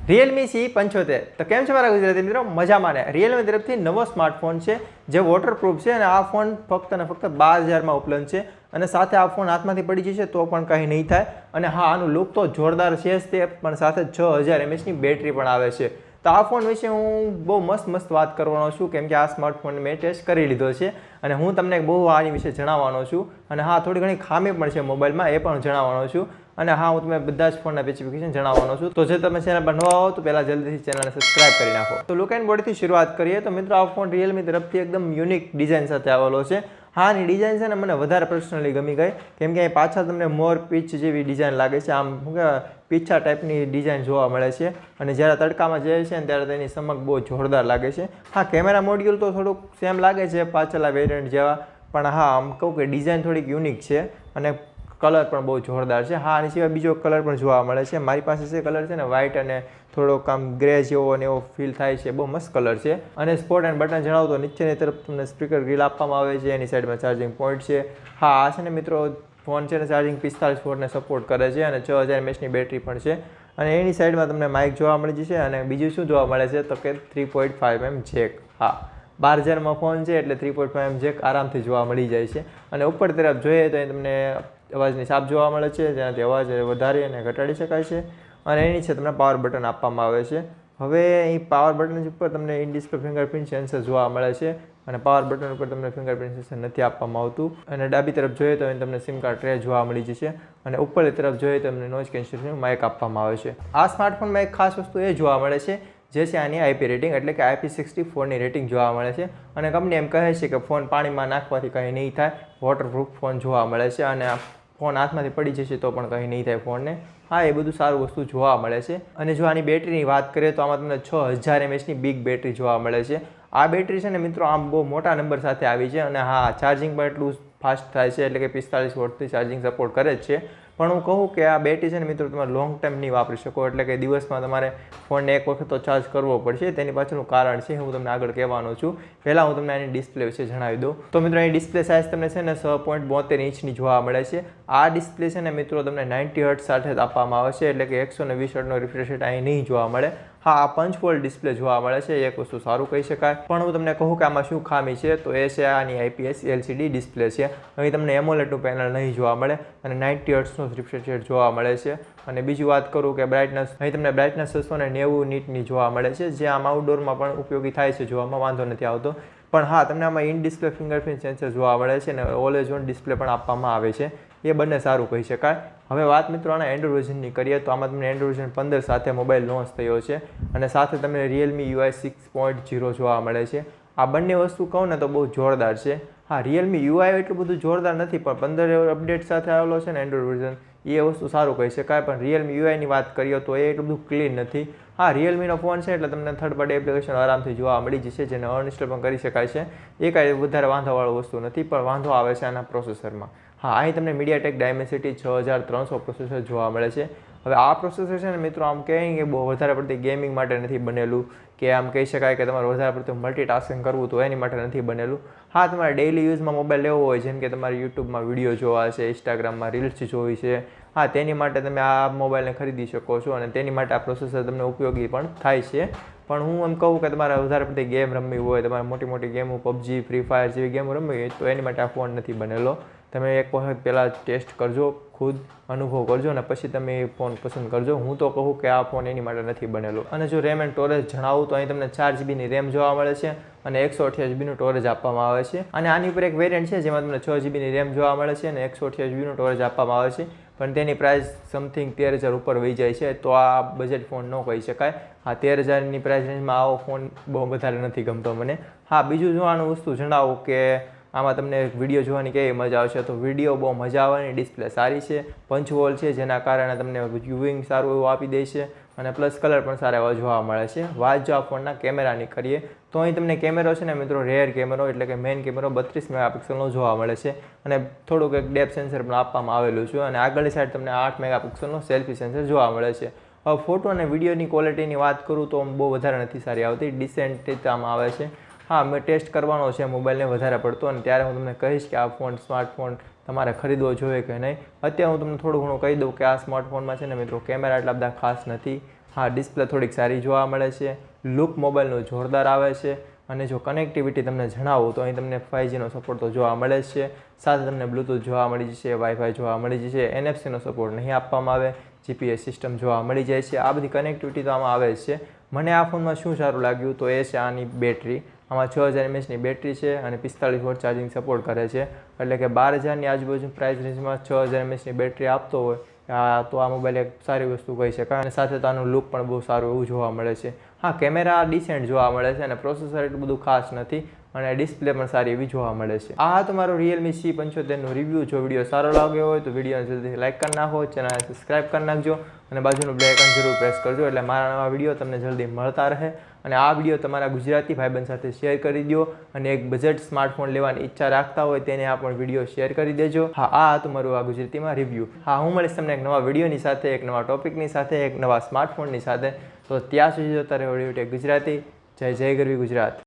Realme C75 તો કેમ છે મારા ગુજરાતી મિત્રો મજામાં ને Realme તરફથી નવો સ્માર્ટફોન છે જે વોટરપ્રૂફ છે અને આ ફોન ફક્ત ને ફક્ત 12,000માં ઉપલબ્ધ છે અને સાથે આ ફોન હાથમાંથી પડી જશે તો પણ કંઈ નહીં થાય અને હા આનું લુક તો જોરદાર છે જ તે પણ સાથે 6000 mAh ની બેટરી પણ આવે છે તો આ ફોન વિશે હું બહુ મસ્ત વાત કરવાનો છું કેમ કે આ સ્માર્ટફોન મેં ટેસ્ટ કરી લીધો છે અને હું તમને બહુ આની વિશે જણાવવાનો છું અને હા થોડી ઘણી ખામી પણ છે મોબાઈલમાં એ પણ જણાવવાનો છું અને હા હું તમને બધા જ ફોનના સ્પેસિફિકેશન જણાવવાનો છું તો જે તમે ચેનલ પર નવા હો તો પહેલાં જલ્દીથી ચેનલને સબસ્ક્રાઇબ કરી નાખો તો લુક એન્ડ બોડીથી શરૂઆત કરીએ તો મિત્રો આ ફોન Realme તરફથી એકદમ યુનિક ડિઝાઇન સાથે આવેલો છે હા આની ડિઝાઇન છે ને મને વધારે પર્સનલી ગમી ગઈ કેમ કે અહીં પાછળ તમને મોર પીચ જેવી ડિઝાઇન લાગે છે આમ શું કહેવાય પીછા ટાઈપની ડિઝાઇન જોવા મળે છે અને જ્યારે તડકામાં જાય છે ને ત્યારે તેની ચમક બહુ જોરદાર લાગે છે હા કેમેરા મોડ્યુલ તો થોડુંક સેમ લાગે છે પાછળના વેરિયન્ટ જેવા પણ હા આમ કહું કે ડિઝાઇન થોડીક યુનિક છે અને કલર પણ બહુ જોરદાર છે હા આની સિવાય બીજો કલર પણ જોવા મળે છે મારી પાસે જે કલર છે ને વ્હાઇટ અને થોડોક આમ ગ્રે જેવો અને એવો ફીલ થાય છે બહુ મસ્ત કલર છે અને સ્પોટ એન્ડ બટન જણાવું તો નીચેની તરફ તમને સ્પીકર ગ્રીલ આપવામાં આવે છે એની સાઈડમાં ચાર્જિંગ પોઈન્ટ છે હા આ છે ને મિત્રો ફોન છે ને ચાર્જિંગ 45 વોટને સપોર્ટ કરે છે અને 6000 mAhની બેટરી પણ છે અને એની સાઈડમાં તમને માઇક જોવા મળી જશે અને બીજું શું જોવા મળે છે તો કે 3.5mm જેક હા 12,000માં ફોન છે એટલે 3.5mm જેક આરામથી જોવા મળી જાય છે અને ઉપર તરફ જોઈએ તો તમને અવાજની છાપ જોવા મળે છે જેનાથી અવાજ વધારી અને ઘટાડી શકાય છે અને એની છે તમને પાવર બટન આપવામાં આવે છે હવે અહીં પાવર બટન ઉપર તમને ઇન ડિસ્પ્લે ફિંગરપ્રિન્ટ સેન્સર જોવા મળે છે અને પાવર બટન ઉપર તમને ફિંગરપ્રિન્ટ સેન્સર નથી આપવામાં આવતું અને ડાબી તરફ જોઈએ તો અહીં તમને સિમ કાર્ડ ટ્રે જોવા મળી જશે અને ઉપરની તરફ જોઈએ તો તમને નોઇઝ કેન્સલેશન માઇક આપવામાં આવે છે આ સ્માર્ટફોનમાં એક ખાસ વસ્તુ એ જોવા મળે છે જે છે આની IP રેટિંગ એટલે કે IP64ની રેટિંગ જોવા મળે છે અને કંપની એમ કહે છે કે ફોન પાણીમાં નાખવાથી કંઈ નહીં થાય વોટરપ્રૂફ ફોન જોવા મળે છે અને ફોન હાથમાંથી પડી જશે તો પણ કંઈ નહીં થાય ફોનને હા એ બધું સારું વસ્તુ જોવા મળે છે અને જો આની બેટરીની વાત કરીએ તો આમાં તમને 6000 mAhની બિગ બેટરી જોવા મળે છે આ બેટરી છે ને મિત્રો આમ બહુ મોટા નંબર સાથે આવી છે અને હા ચાર્જિંગ પણ એટલું ફાસ્ટ થાય છે એટલે કે 45 વોટથી ચાર્જિંગ સપોર્ટ કરે જ છે પણ હું કહું કે આ બેટરી છે ને મિત્રો તમે લોંગ ટાઈમ નહીં વાપરી શકો એટલે કે દિવસમાં તમારે ફોનને એક વખત તો ચાર્જ કરવો પડશે તેની પાછળનું કારણ છે હું તમને આગળ કહેવાનો છું પહેલાં હું તમને આની ડિસ્પ્લે વિશે જણાવી દઉં તો મિત્રો અહીં ડિસ્પ્લે સાઇઝ તમને છે ને 6.72 ઇંચની જોવા મળે છે આ ડિસ્પ્લે છે ને મિત્રો તમને 90 હર્ટ્ઝ સાથે જ આપવામાં આવે છે એટલે કે 120 હર્ટ્ઝનો રિફ્રેશ રેટ અહીં નહીં જોવા મળે હા આ પંચ હોલ ડિસ્પ્લે જોવા મળે છે એક વસ્તુ સારું કહી શકાય પણ હું તમને કહું કે આમાં શું ખામી છે તો એ છે આની IPS LCD ડિસ્પ્લે છે અહીં તમને એમોલેડનું પેનલ નહીં જોવા મળે અને 90 હર્ટ્ઝનો રિફ્રેશ રેટ જોવા મળે છે અને બીજી વાત કરું કે બ્રાઇટનેસ અહીં તમને બ્રાઇટનેસ 690 નીટની જોવા મળે છે જે આમ આઉટડોરમાં પણ ઉપયોગી થાય છે જોવામાં વાંધો નથી આવતો પણ હા તમને આમાં ઇન ડિસ્પ્લે ફિંગરપ્રિન્ટ સેન્સર જોવા મળે છે અને ઓલવેઝ ઓન ડિસ્પ્લે પણ આપવામાં આવે છે એ બંને સારું કહી શકાય હવે વાત મિત્રો આના એન્ડ્રોઇડ વર્ઝનની કરીએ તો આમાં તમને એન્ડ્રોઇડ વર્ઝન 15 સાથે મોબાઈલ લોન્ચ થયો છે અને સાથે તમને Realme UI 6.0 જોવા મળે છે આ બંને વસ્તુ કહું ને તો બહુ જોરદાર છે હા Realme UI એટલું બધું જોરદાર નથી પણ 15 અપડેટ સાથે આવેલો છે ને એન્ડ્રોઇડ વર્ઝન એ વસ્તુ સારું કહી શકાય પણ Realme UIની વાત કરીએ તો એ એટલું બધું ક્લીન નથી હા Realmeનો ફોન છે એટલે તમને થર્ડ પાર્ટી એપ્લિકેશન આરામથી જોવા મળી જશે જેને અનઇન્સ્ટોલ પણ કરી શકાય છે એ કાંઈ વધારે વાંધોવાળું વસ્તુ નથી પણ વાંધો આવે છે આના પ્રોસેસરમાં હા અહીં તમને MediaTek Dimensity 6300 પ્રોસેસર જોવા મળે છે હવે આ પ્રોસેસર છે ને મિત્રો આમ કહે કે બહુ વધારે પડતી ગેમિંગ માટે નથી બનેલું કે આમ કહી શકાય કે તમારે વધારે પડતું મલ્ટીટાસ્કિંગ કરવું તો એની માટે નથી બનેલું હા તમારે ડેઇલી યુઝમાં મોબાઈલ લેવો હોય જેમ કે તમારે યુટ્યુબમાં વિડીયો જોવા છે ઇન્સ્ટાગ્રામમાં રીલ્સ જોવી છે હા તેની માટે તમે આ મોબાઈલને ખરીદી શકો છો અને તેની માટે આ પ્રોસેસર તમને ઉપયોગી પણ થાય છે પણ હું એમ કહું કે તમારે વધારે પડતી ગેમ રમવી હોય તમારે મોટી મોટી ગેમો PUBG Free Fire જેવી ગેમો રમવી હોય તો એની માટે આ ફોન નથી બનેલો તમે એક વખત પહેલાં ટેસ્ટ કરજો ખુદ અનુભવ કરજો અને પછી તમે એ ફોન પસંદ કરજો હું તો કહું કે આ ફોન એની માટે નથી બનેલો અને જો રેમ એન્ડ સ્ટોરેજ જણાવું તો અહીં તમને 4GBની રેમ જોવા મળે છે અને 128GBનું સ્ટોરેજ આપવામાં આવે છે અને આની ઉપર એક વેરિયન્ટ છે જેમાં તમને 6GBની રેમ જોવા મળે છે અને 128GBનું સ્ટોરેજ આપવામાં આવે છે પણ તેની પ્રાઇસ સમથિંગ 13,000 ઉપર વહી જાય છે તો આ બજેટ ફોન ન કહી શકાય હા 13,000ની પ્રાઇસ રેન્જમાં આવો ફોન બહુ વધારે નથી ગમતો મને હા બીજું જોવાનું વસ્તુ જણાવું કે આમાં તમને વિડીયો જોવાની કેવી મજા આવશે તો વિડીયો બહુ મજા આવવાની ડિસ્પ્લે સારી છે પંચ હોલ છે જેના કારણે તમને વ્યુઇંગ સારું એવું આપી દે છે અને પ્લસ કલર પણ સારા એવા જોવા મળે છે વાત જો આ ફોનના કેમેરાની કરીએ તો અહીં તમને કેમેરો છે ને મિત્રો રેર કેમેરો એટલે કે મેઇન કેમેરો 32 મેગાપિક્સલનો જોવા મળે છે અને થોડુંક એક ડેપ્થ સેન્સર પણ આપવામાં આવેલું છે અને આગળની સાઈડ તમને 8 મેગાપિક્સલનો સેલ્ફી સેન્સર જોવા મળે છે હવે ફોટો અને વિડીયોની ક્વોલિટીની વાત કરું તો બહુ વધારે નથી સારી આવતી ડિસેન્ટ રીતે આમાં આવે છે હા મેં ટેસ્ટ કરવાનો છે મોબાઈલને વધારે પડતો અને ત્યારે હું તમને કહીશ કે આ ફોન સ્માર્ટફોન તમારે ખરીદવો જોઈએ કે નહીં અત્યારે હું તમને થોડું ઘણું કહી દઉં કે આ સ્માર્ટફોનમાં છે ને મિત્રો કેમેરા એટલા બધા ખાસ નથી હા, ડિસ્પ્લે થોડીક સારી જોવા મળે છે, લુક મોબાઈલનું જોરદાર આવે છે અને જો કનેક્ટિવિટી તમને જણાવું તો અહીં તમને 5Gનો સપોર્ટ તો જોવા મળે જ છે, સાથે તમને બ્લૂટૂથ જોવા મળી જશે, વાઈફાઈ જોવા મળી જશે, NFC સપોર્ટ નહીં આપવામાં આવે, GPS સિસ્ટમ જોવા મળી જાય છે. આ બધી કનેક્ટિવિટી તો આમાં આવે જ છે. મને આ ફોનમાં શું સારું લાગ્યું તો એ છે આની બેટરી. આમાં 6000 mAhની બેટરી છે અને 45 વોટ ચાર્જિંગ સપોર્ટ કરે છે, એટલે કે 12000ની આજુબાજુ પ્રાઇસ રેન્જમાં 6000 mAhની બેટરી આપતો હોય તો આ મોબાઈલ એક સારી વસ્તુ કહી શકાય. અને સાથે તો આનું લુક પણ બહુ સારું એવું જોવા મળે છે. હા, કેમેરા ડિસેન્ટ જોવા મળે છે અને પ્રોસેસર એટલું બધું ખાસ નથી અને ડિસ્પ્લે પણ સારી એવી જોવા મળે છે. આ તમારો Realme C75નું રિવ્યૂ. જો વિડીયો સારો લાગ્યો હોય તો વિડીયોને જલ્દીથી લાઇક કરી નાખો, ચેનલને સબસ્ક્રાઇબ કરી નાખજો અને બાજુનું બેલ આઇકન જરૂર પ્રેસ કરજો એટલે મારા નવા વિડીયો તમને જલ્દી મળતા રહે. અને આ વિડીયો તમારા ગુજરાતી ભાઈબંધ સાથે શેર કરી દો અને એક બજેટ સ્માર્ટફોન લેવાની ઈચ્છા રાખતા હોય તેને આ પણ વિડીયો શેર કરી દેજો. હા, આ હતું મારું આ ગુજરાતીમાં રિવ્યૂ. હા, હું મળીશ તમને એક નવા વિડીયોની સાથે, એક નવા ટોપિકની સાથે, એક નવા સ્માર્ટફોનની સાથે. તો ત્યાં સુધી જોતા રહો વિડીયો ટેક ગુજરાતી. જય જય ગરવી ગુજરાત.